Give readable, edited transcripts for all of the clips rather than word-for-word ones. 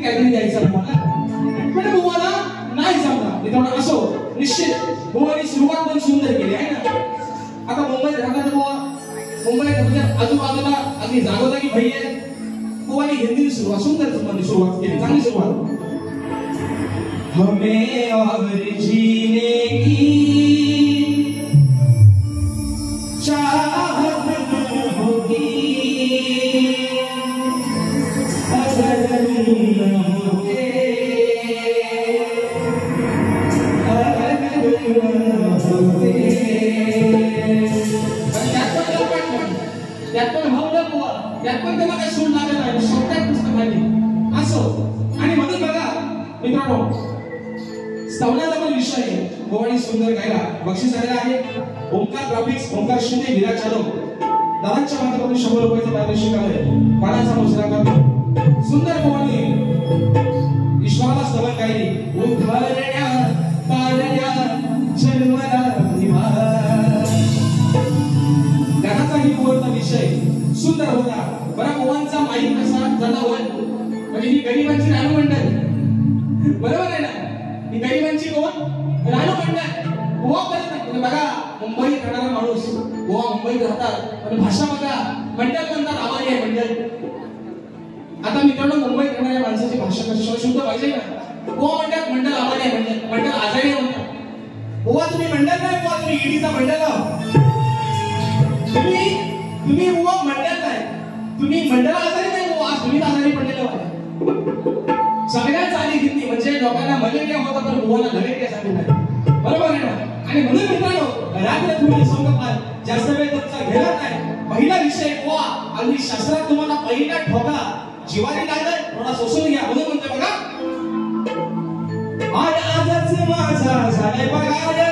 काहीतरी द्यायचं मला पण तुम्हाला नाही जमणार. असो निश्चित गोवानी सुरुवात पण सुंदर केली आहे ना. आता मुंबईत राहतात गोवा, मुंबईत आजूबाजूला अगदी जागोजागी भाई आहे. गोवानी हिंदी सुरुवात सुंदर सुरुवात केली, चांगली सुरुवात. हमें और जीने की चाहत होगी अगर न होते, त्यात पण भावलं बुवा, त्यात पण त्याला काही सूट लागत नाही, शब्दात पुस्तक आली असो. आणि म्हणून बघा मित्रांनो, स्तवनाचा पण विषय आहे. गोवानी सुंदर गायला बक्षीस आलेला आहे. ओंकार ग्राफिक्स, ओंकार शिंदे, विराज जाधव दादांच्या माध्यमातून 100 रुपयाचं पारितोषिक आहे. पाण्याचा मुजरा करतो. सुंदर गोवानी ईश्वराला स्तवन गायली. उद्धारण्या तारण्या जन्मला गाण्याचाही गोवाचा विषय सुंदर होता. बरं गोवांचा माईक कसा जनावर म्हणजे ही गरिबांची रानू मंडळ, बरोबर आहे ना. ही गरिबांची गोवा रानू मंडळ. गोवा पर्यंत बघा मुंबईत राहणारा माणूस गोवा मुंबईत राहतात पण भाषा बघा मंडळ म्हणतात, आभारी आहे मंडळ. आता मित्रांनो मुंबईत राहणाऱ्या माणसाची भाषा कशी शुद्ध पाहिजे ना. गोवा म्हणतात मंडळ आभारी आहे, मंडळ मंडळ आजारी आहे म्हणतात. गोवा तुम्ही मंडळ नाही, गोवा तुम्ही ईडीचा मंडळ आहो. तुम्ही गोवा मंडळ नाही, तुम्ही मंडळ आजारी नाही. गोवा तुम्ही आजारी पडलेले आहात. सगळ्यात चाली हिंदी म्हणजे लोकांना मलेरिया होता तर गोवाला मलेरिया झाली नाही, बरोबर आहे ना. आणि म्हणून मित्रांनो रात्र तुम्ही संगपात जास्त वेळ तुमचा घेणार नाही. पहिला विषय गोवा, अगदी शास्त्रात तुम्हाला पहिला ठोका जिवारी लागलाय, थोडा सोसून घ्या. म्हणून म्हणते बघा, आजच माझा झालाय पगार.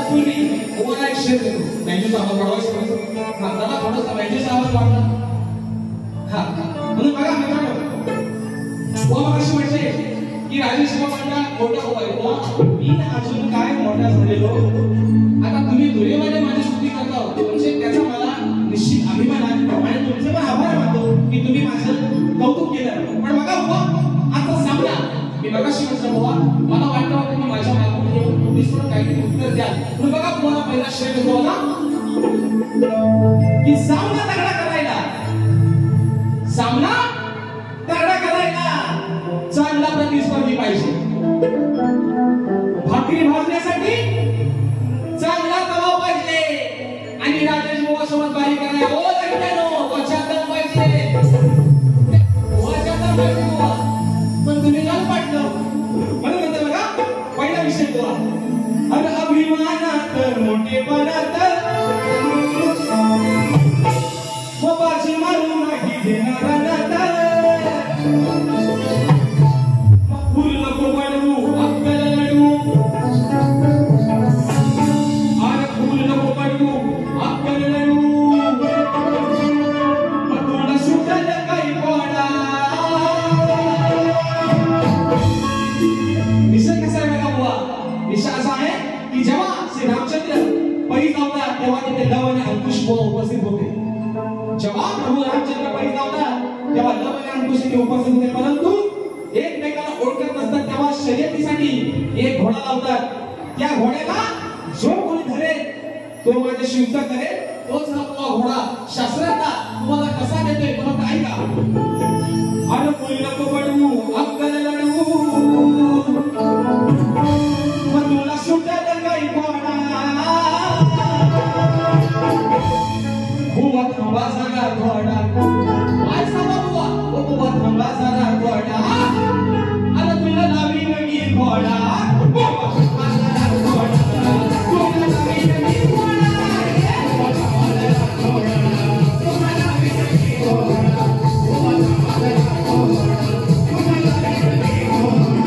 तुम्ही गोवाला एक शेर देतो, बँकेचा आवाज वाढवायचा. दादा थोडासा बँकेचा आवाज वाढला. हा म्हणून बघा मित्रांनो, गोवा कशी म्हणजे की राजेश बाबांना मोठा गोवा. मी अजून काय मोठा झालेलो. आता तुम्ही दुर्योगाने माझी स्तुती करता म्हणजे त्याचा मला निश्चित अभिमान आहे आणि तुमचे पण आभार मानतो की तुम्ही माझं कौतुक केलं. पण बघा गोवा आता सामना मी बघाशी म्हटलं गोवा, मला वाटतं होतं की माझ्या मागून येऊन तुम्हीच पण काहीतरी उत्तर द्याल. पण बघा गोवा पहिला शेर देतो ना की सामना तगडा करायला, सामना तगडा करायला चांगला प्रतिस्पर्धी पाहिजे. भाकरी भाजण्यासाठी चांगला तवा पाहिजे आणि राजेश बुवा सोबत बारी करायला ओ लग्नानो वचादन पाहिजे, वचादन पाहिजे बुवा. पण तुम्ही काल पाटलं म्हणून म्हणते बघा पहिला विषय बुवा. अरे अभिमानात मोठेपणात बाजी मारून नाही देणारा नाता. फुल नको बनवू अक्कल लढू, अरे फुल नको बनवू अक्कल लढू. तुला सुटल काही कोणा. विषय कसा आहे बघा बुवा, विषय असा आहे की जेव्हा श्री रामचंद्र पैज लावतात तेव्हा तिथे लव आणि अंकुश बुवा उपस्थित होते. जेव्हा प्रभू रामचंद्र पैज लावतात तेव्हा लव आणि अंकुश इथे उपस्थित होते. परंतु एकमेकाला ओळखत नसतात तेव्हा शर्यतीसाठी एक घोडा लावतात. त्या घोड्याला जो कोणी धरेल तो माझ्या शिवचा करेल, तोच हा घोडा शास्त्राचा तुम्हाला कसा देतोय तुम्हाला काय का. अरे कोणी नको बनवू अक्कल लढवू, मग तुला सुटल काही कोणा. बुवा थांबा जरा थोडा, काय सांगा बुवा, बुवा थांबा जरा थोडा. अरे तुला नवीन मी घोडा, बुवा थांबा जरा थोडा, तुला नवीन मी घोडा, बुवा थांबा जरा थोडा, तुला नवीन मी घोडा, बुवा थांबा जरा थोडा, तुला नवीन मी घोडा.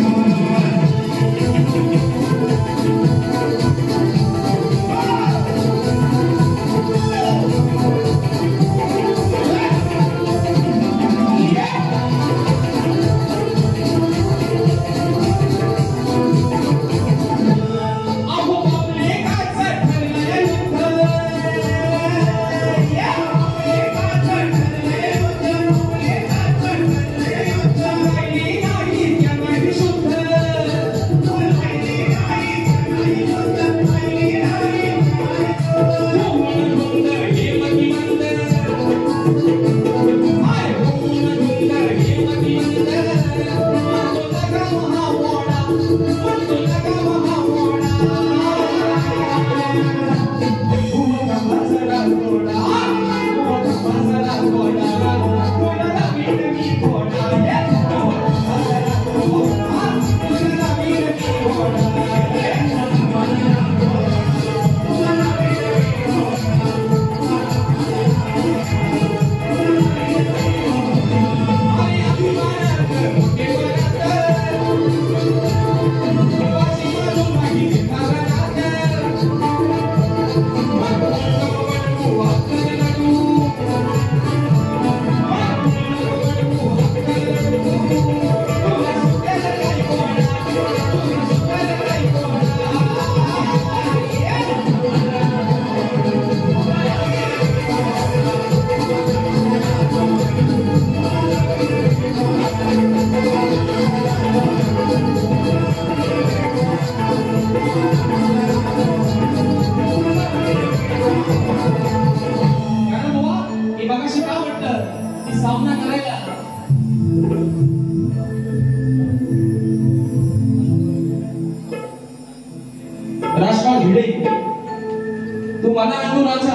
तू मला आणून राजा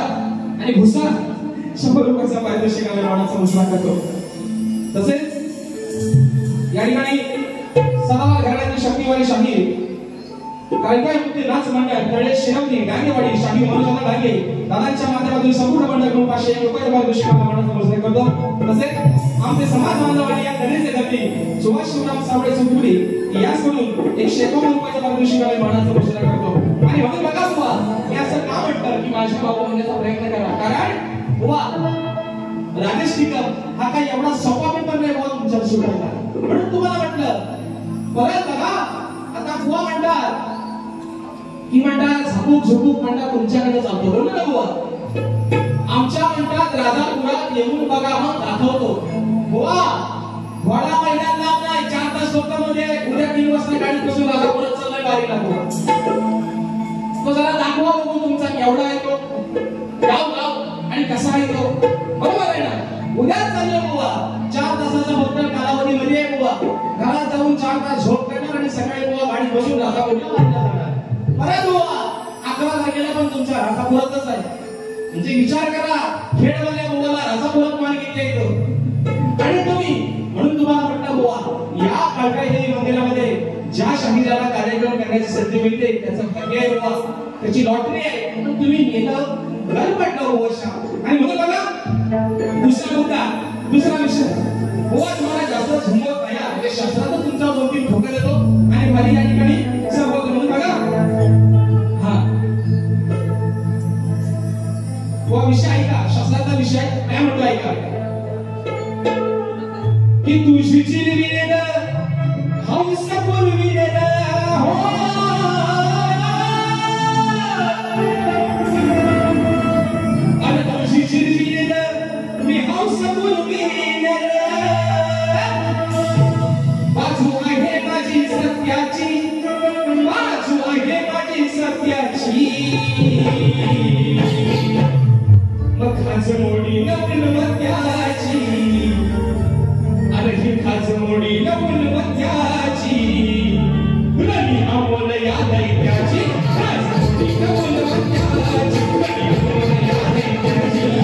आणि भुसा 100 रुपयाचा पारितोषिकाला लावण्याचा घोषणा करतो. तसेच या ठिकाणी सदावा घराण्याची शक्तीवाली शाही कायकाय मुक्ती नाच मंडळ तळे शिरवली गांगेवाडी शाही मनोजला डांगे दादांच्या माध्यमातून संपूर्ण मंडळ ग्रुप 500 रुपये पारितोषिकाला लावण्याचा घोषणा करतो. तसेच आमचे समाज बांधवांनी या तळेचे धरती सुभाष शिवराम सावळे सुटुली याचकडून 151 रुपयाच्या पारितोषिकाला लावण्याचा घोषणा करतो. आणि म्हणून बघा बुवा मी असं का म्हणतो की माझ्या बाबू म्हणण्याचा प्रयत्न करा, कारण बुवा राजेश टिकम हा काही एवढा सोपा पेपर नाही बुवा तुमच्या शिकायला. म्हणून तुम्हाला म्हटलं परत बघा आता बुवा म्हणतात की म्हणतात झपूक झुपूक म्हणतात तुमच्याकडे चालतो. बोलू ना बुवा आमच्या म्हणतात राजापुरात येऊन बघा मग दाखवतो. बुवा थोडा महिन्यात लाभ नाही 4 तास स्वतःमध्ये उद्या 3 वाजता गाडी बसून राजापुरात चाललाय बारीला बुवा. तो जरा दाखवा बघू तुमचा केवढा आहे तो गाव गाव आणि कसा आहे तो. बरोबर आहे ना. उद्या चाललो बुवा 4 तासाचा फक्त कालावधीमध्ये आहे बुवा. घरात जाऊन 4 तास झोप करणार आणि सकाळी बुवा गाडी बसून राजापुरात जाणार. परत बुवा 11 तारखेला पण तुमच्या राजापुरातच आहे. म्हणजे विचार करा खेळवाल्या बुवाला राजापुरात मार्गित येतो. आणि तुम्ही म्हणून तुम्हाला म्हटलं बुवा या काळकाई देवी मंदिरामध्ये ज्या शाहीराला कार्यक्रम करण्याची संधी मिळते त्याचं भाग्य आहे बुवा, त्याची लॉटरी आहे. म्हणून तुम्ही नेलं घर म्हटलं बुवा. आणि म्हणून बघा दुसरा विषय बुवा तुम्हाला जास्त झुंबत नाही म्हणजे शास्त्रातच तुमचा 2-3 ठोका देतो आणि भारी या ठिकाणी सर्व म्हणून बघा हा बुवा विषय ऐका. शास्त्राचा विषय काय म्हटलं ऐका की तुझी चिरविलेल हंस पुरविलेल हो अरे तुझी चिरविलेल मी हंस पुरविलेल बाजू आहे माझी सत्याची बाजू आहे माझी सत्याची मग खाज मोडी नवलमत्याची अरे ही खाज मोडी नवलमत्याची रणी अमोल या दैत्याची खाज मोडी नवलमत्याची रणी अमोल या दैत्याची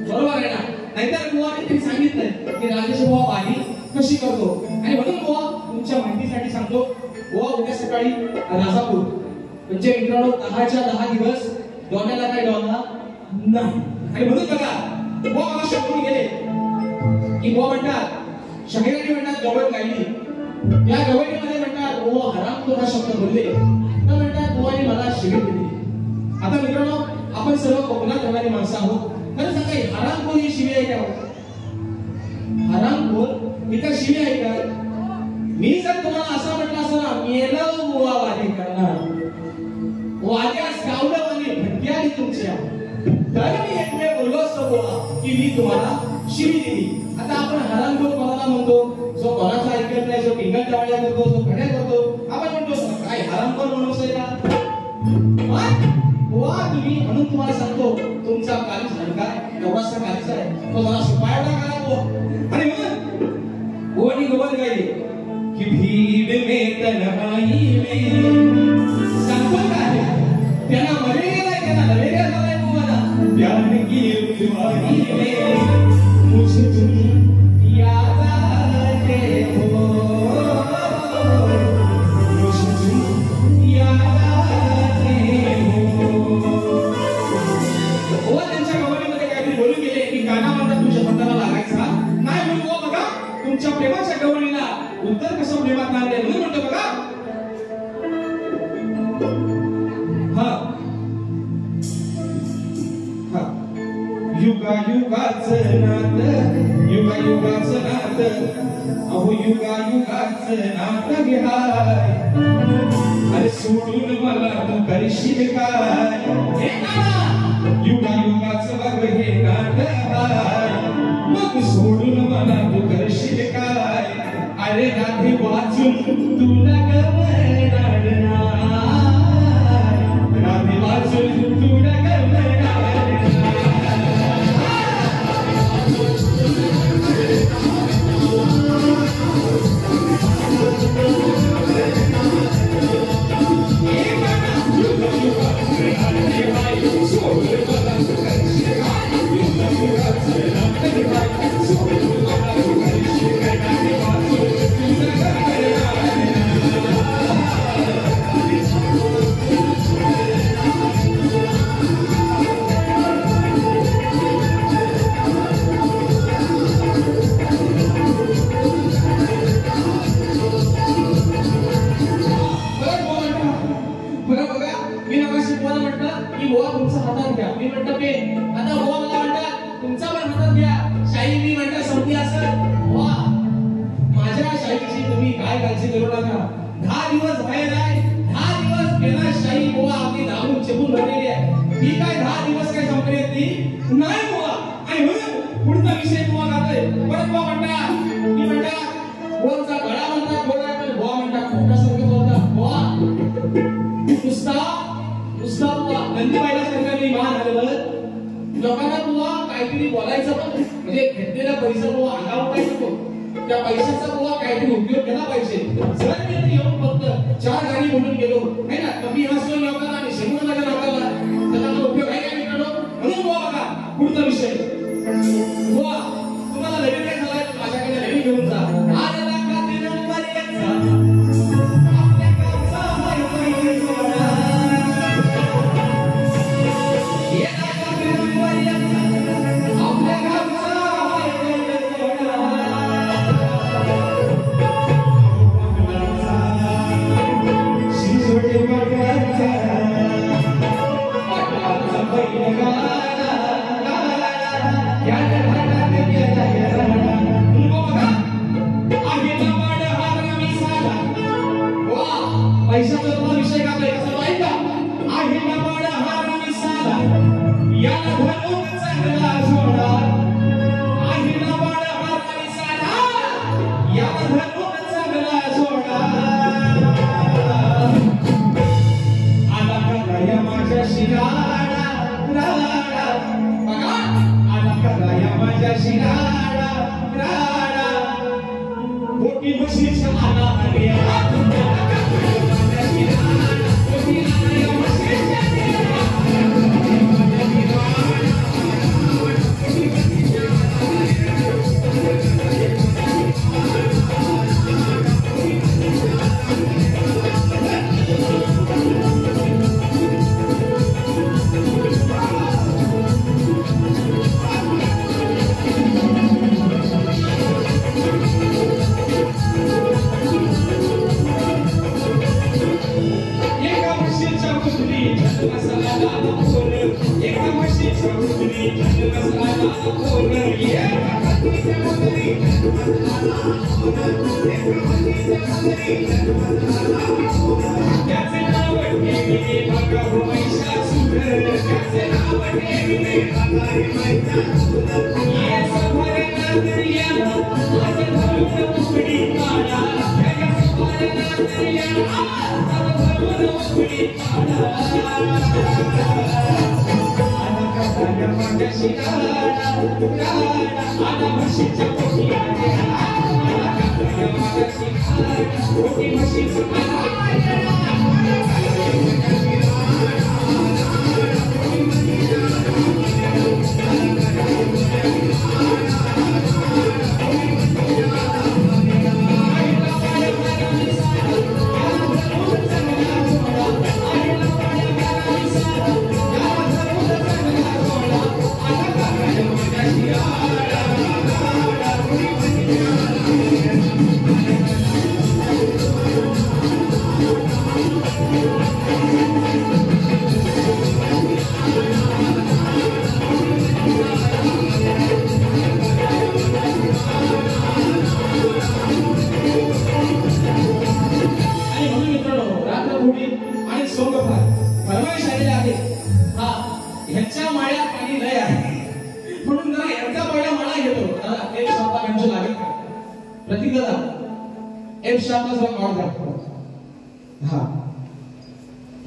बरोबर आहे ना? नाहीतर बुवाने सांगितलंय की राजेश बुवा पाणी कशी करतो आणि म्हणून बुवा तुमच्या माहितीसाठी सांगतो बुवा उद्या सकाळी राजापूर म्हणजे मित्रांनो 10 दिवस डोण्याला काय डोना नाही आणि म्हणून बघा बुवा मला शोधून गेले की बुवा म्हणतात शाहिरांनी म्हणतात गवळ गायली या गवळीमध्ये म्हणतात बुवा हरामखोर हा शब्द बोलले तर म्हणतात बुवाने मला शिवी दिली. आता मित्रांनो आपण सर्व कोकणात राहणारी माणसं आहोत. खरं सांगा हरामखोर ही शिवी आहे का? हरामखोर ही तर शिवी आहे का? मी जर तुम्हाला असं म्हटलं असं ना मेलं बुवा वादी करणार वाद्यास गावलं आणि भटक्याली तुमच्या तर मी एक वेळ बोललो असतो बुवा की मी तुम्हाला शिवी दिली. आता आपण हरामखोर कोणाला म्हणतो? जो कोणाचा ऐकत नाही, जो टिंगल टावळ्या करतो, जो घड्या करतो, आपण म्हणतो काय हरामखोर माणूस आहे का? बुवा तुम्ही म्हणून तुम्हाला सांगतो तुमचा कालीच हडकाय एवढासा कालीच आहे तो जरा सुपायला करा बुवा. आणि मग बुवानी गवत गायली की भीड में तन्हाई में सांगतो काय त्यांना मरे गेलाय त्यांना नवे गेलाय बुवाला प्यार की रुतवाई में मुझे तुम याद आते हो मुझे तुम याद आते हो. बुवा त्यांच्या गवळीमध्ये काहीतरी बोलून गेले की गाणं म्हणतात तुझ्या हाताला लागायचा नाही म्हणून बुवा बघा तुमच्या प्रेमाच्या गवळीला उत्तर कसं प्रेमात नाही म्हणून म्हणतो बघा हा हा युगायुगाचं नातं युगायुगाचं नातं अहो युगायुगाचं नातं विहाय अरे सोडून मला तू करशील काय युगायुगाचं बघ हे नातं मग सोडून मला तू करशील काय अरे राधी वाचून तुला गमणार राधी वाचून तुला गमणार. लोकांना बुवा काहीतरी बोलायचं पण म्हणजे घेतलेला पैसा बुवा अंगावर काय नको त्या पैशाचा बुवा काहीतरी उपयोग केला पाहिजे. जर मी इथे येऊन फक्त 4 गाणी म्हणून गेलो है ना कमी हसलो लोकांना आणि शंभरच्या लोकांना त्याचा उपयोग आहे का मित्रांनो? म्हणून बुवा बघा पुढचा विषय बुवा तुम्हाला नवीन काय झालाय माझ्याकडे नवीन घेऊन जा. आज लाखातील नंबर 1 आपल्या गावचा मागाशी राडा राडा मोठी म्हशीच्या आनाने मागाशी राडा मोठी म्हशीच्या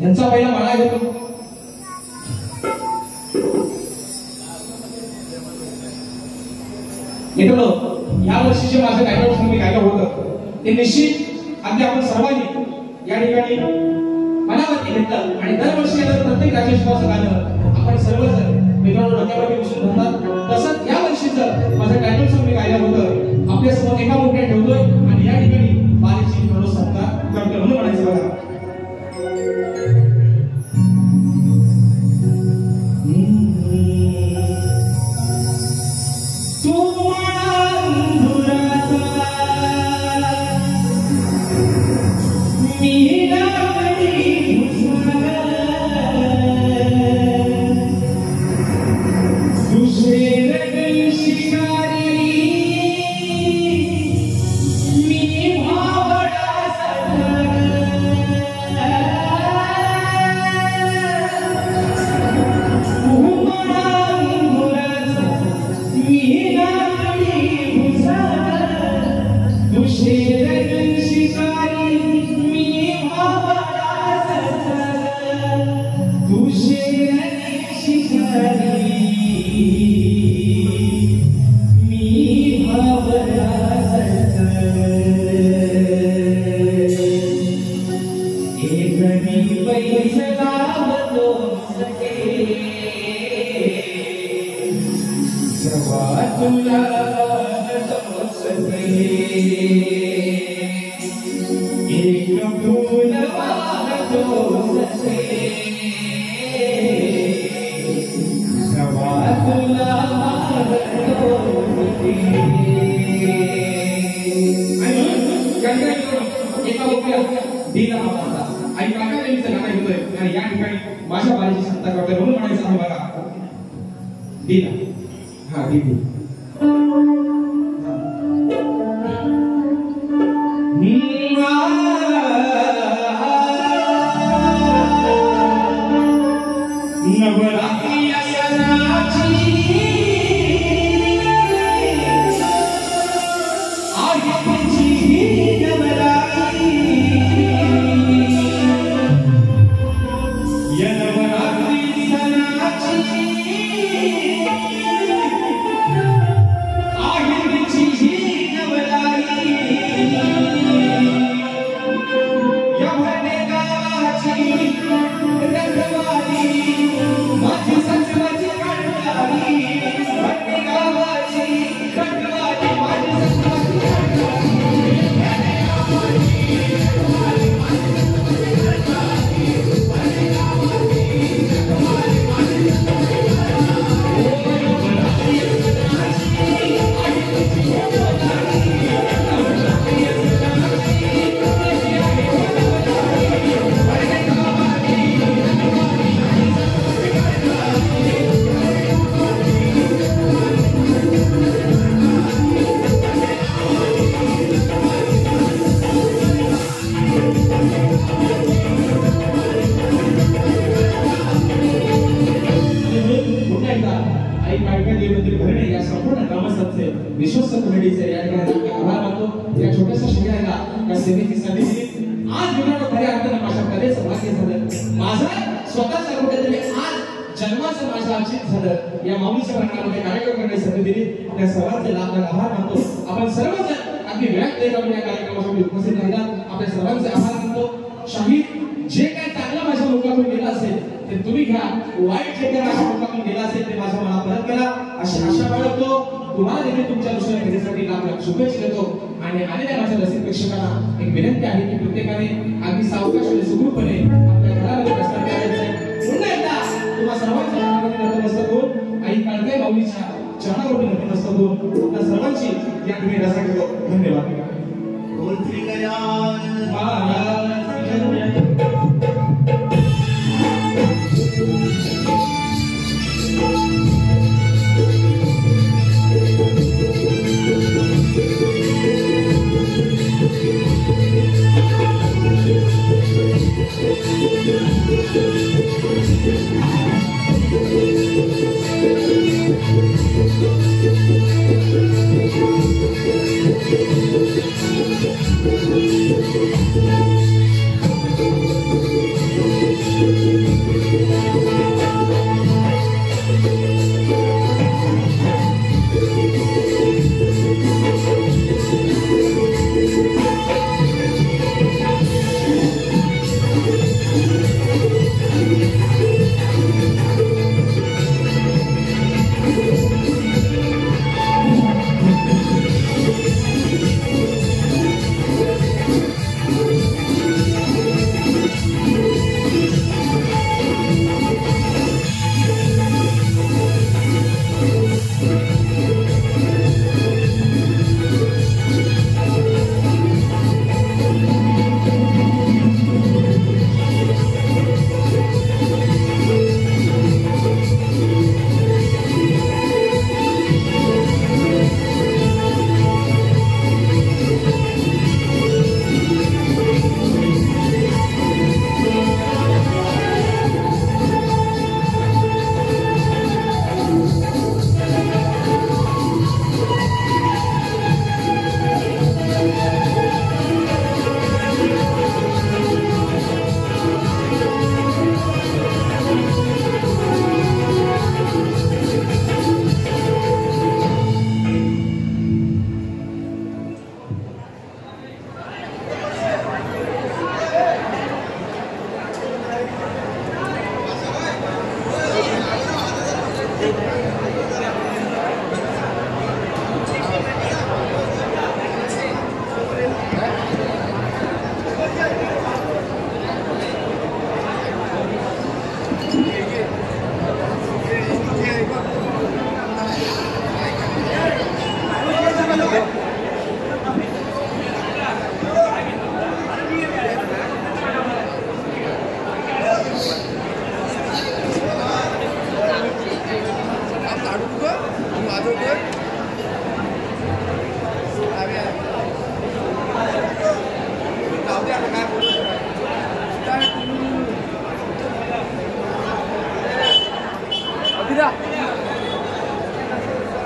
यांचा पहिला माळा घेतो मित्रांनो या वर्षीचे माझं टायटल तुम्ही काय होतं ते निश्चित अगदी आपण सर्वांनी या ठिकाणी मनावरती घेतलं आणि दरवर्षी प्रत्येक राज्योत्सवाचं गाणं आपण सर्वजण मित्रांनो डोक्यावरती बसून म्हणतात तसंच या वर्षीचं माझं टायटल तुम्ही गायला होतं आपल्या समोर एका मोठ्या ठेवतोय आणि या ठिकाणी बारीची मित्रांनो सत्ता करतो म्हणून म्हणायचं बघा माझ्या बारीची सत्ता करतोय म्हणून म्हणायचं आहे बघा दिला हा दिली नवरात्री धरणे या संपूर्ण ग्रामस्थांचे विश्वस्त कमिटीचे या ठिकाणी आभार मानतो। या छोट्याशा शिबिराला या सेवेची संधी दिली। आज मित्रांनो खऱ्या अर्थाने माझ्या कलेचं भाग्य झालं। माझं स्वतःच्या कुठेतरी आज जन्माचं माझं आचित झालं। या माऊलीच्या प्रांगणामध्ये कार्यक्रम करण्याची संधी दिली। त्या सर्वांचे आभार मानतो। आपण सर्वजण अगदी वेळात या कार्यक्रमासाठी उपस्थित राहिला। आपल्या सर्वांचे आभार मानतो। शाहीर जे काय चांगलं माझ्या मुखातून गेलं असेल ते तुम्ही घ्या, वाईट जे काय माझ्या मुखातून गेलं असेल ते माझ्या मनात परत करा अशी आशा बाळगतो। तुम्हाला देखील तुमच्या दुसऱ्या पिढीसाठी लाख शुभेच्छा देतो आणि आलेल्या माझ्या रसिक प्रेक्षकांना एक विनंती आहे की प्रत्येकाने अगदी सावकाश आणि सुखरूपणे आपल्या घरामध्ये प्रस्थान करायचंय। पुन्हा एकदा तुम्हा सर्वांच्या चरणावरती नतमस्तक होऊन आई काळकाई माऊलीच्या चरणावरती नतमस्तक होऊन आपल्या सर्वांची या ठिकाणी रजा घेतो। धन्यवाद।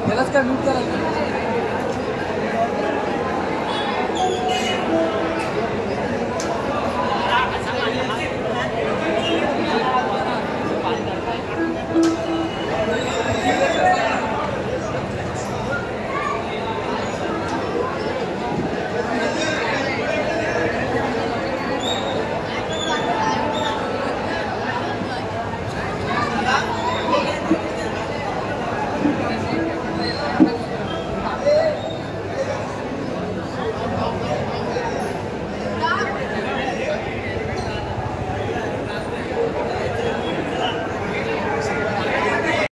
त्यालाच काय म्यूट करा.